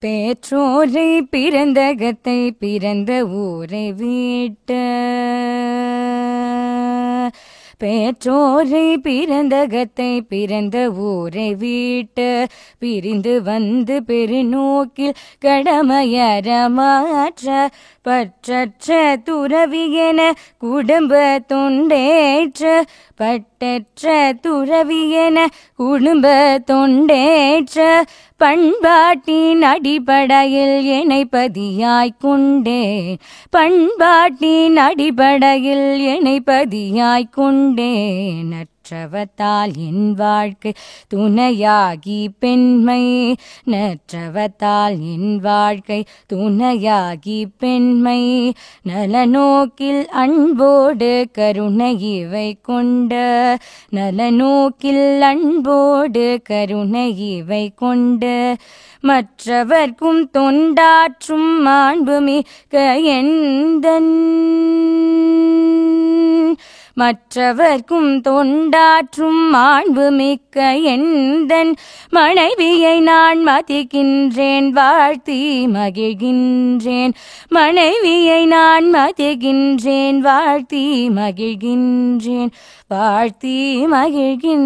பெற்றோரை பிறந்தகத்தை பிறந்த ஊரை வீட்ட பெற்றோரை பிறந்தகத்தை பிறந்த ஊரை வீட்டு பிரிந்து வந்து பெருநோக்கில் கடமையறமாற்ற பற்றற்ற துறவியென குடும்ப தொண்டேற்ற பட்டற்ற துறவியென குடும்ப தொண்டேற்ற பண்பாட்டின் அடிப்படையில் இணைப்பதியாய் கொண்டேன் பண்பாட்டின் அடிப்படையில் இணைப்பதியாய் கொண்டேன் நற்றவத்தால் என் வாழ்க்கை துணையாகி பெண்மை நற்றவத்தால் என் வாழ்க்கை துணையாகி பெண்மை நலநோக்கில் அன்போடு கருணை இவை கொண்ட நலநோக்கில் அன்போடு கருணை இவை கொண்டு மற்றவர்க்கும் தொண்டாற்றும் மாண்புமிக்க எந்தன் மற்றவர்க்கும் தொண்டாற்றும் மாண்புமிக்க எந்தன் மனைவியை நான் மதிக்கின்றேன் வாழ்த்தி மகிழ்கின்றேன் மனைவியை நான் மதிக்கின்றேன் வாழ்த்தி மகிழ்கின்றேன் வாழ்த்தி மகிழ்கின்றேன்.